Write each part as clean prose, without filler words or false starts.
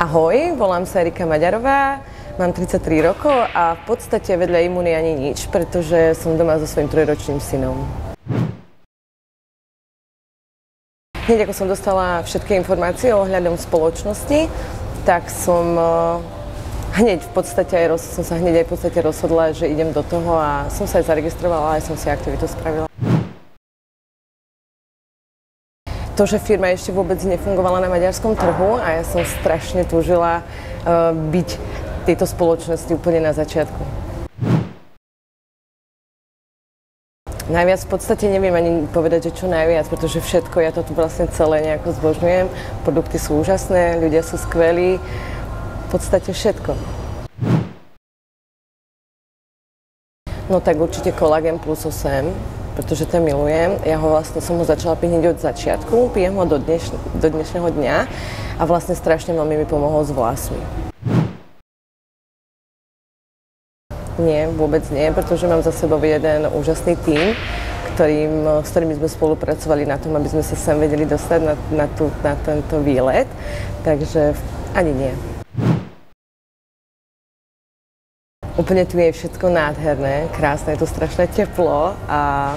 Ahoj, volám sa Erika Maďarová, mám 33 rokov a v podstate vedľa imuny ani nič, pretože som doma so svojím trojročným synom. Hneď ako som dostala všetky informácie ohľadom spoločnosti, tak som hneď v podstate rozhodla, že idem do toho a som sa aj zaregistrovala, aj som si aktivitu spravila. To, že firma ešte vôbec nefungovala na maďarskom trhu a ja som strašne túžila byť v tejto spoločnosti úplne na začiatku. Najviac v podstate neviem ani povedať, že čo najviac, pretože všetko, ja to tu vlastne celé nejako zbožňujem. Produkty sú úžasné, ľudia sú skvelí, v podstate všetko. No tak určite Collagen Plus 8. Pretože to milujem. Ja som ho začala piť hneď od začiatku, pijem ho do dnešného dňa a vlastne strašne veľmi mi pomohol s vlasmi. Nie, vôbec nie, pretože mám za sebou jeden úžasný tím, s ktorými sme spolupracovali na tom, aby sme sa sem vedeli dostať na tento výlet, takže ani nie. Úplne tu je všetko nádherné, krásne, je to strašné teplo a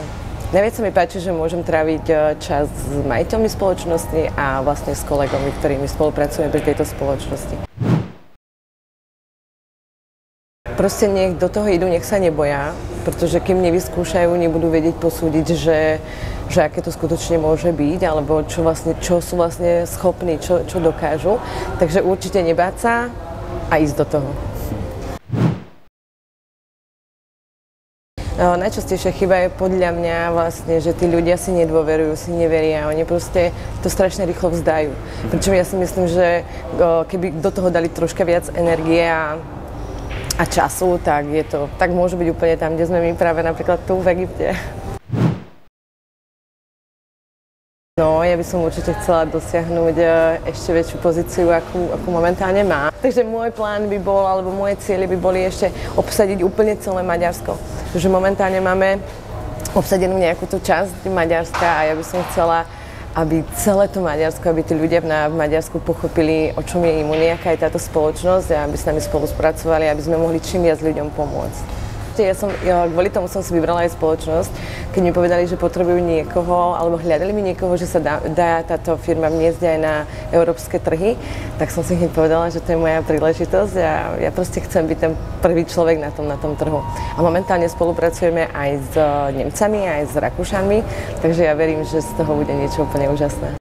najviac sa mi páči, že môžem tráviť čas s majiteľmi spoločnosti a vlastne s kolegami, ktorými spolupracujeme pri tejto spoločnosti. Proste nech do toho idú, nech sa neboja, pretože kým nevyskúšajú, nebudú vedieť posúdiť, že aké to skutočne môže byť, alebo čo sú vlastne schopní, čo dokážu. Takže určite nebáť sa a ísť do toho. Najčastejšia chyba je podľa mňa vlastne, že tí ľudia si nedôverujú, si neveria, oni proste to strašne rýchlo vzdajú. Pričom ja si myslím, že keby do toho dali troška viac energie a času, tak môžu byť úplne tam, kde sme my práve napríklad tu v Egypte. No, ja by som určite chcela dosiahnuť ešte väčšiu pozíciu, akú momentálne má. Takže môj plán by bol, alebo moje ciele by boli ešte obsadiť úplne celé Maďarsko. Takže momentálne máme obsadenú nejakú tú časť Maďarska a ja by som chcela, aby celé to Maďarsko, aby tí ľudia v Maďarsku pochopili, o čom je imuny, aká je táto spoločnosť a aby s nami spolupracovali, aby sme mohli čím viac ľuďom pomôcť. Kvôli tomu som si vybrala aj spoločnosť, keď mi povedali, že potrebujú niekoho, alebo hľadali mi niekoho, že sa dá táto firma vniesť aj na európske trhy, tak som si hneď povedala, že to je moja príležitosť a ja proste chcem byť ten prvý človek na tom trhu. A momentálne spolupracujeme aj s Nemcami, aj s Rakúšanmi, takže ja verím, že z toho bude niečo úplne úžasné.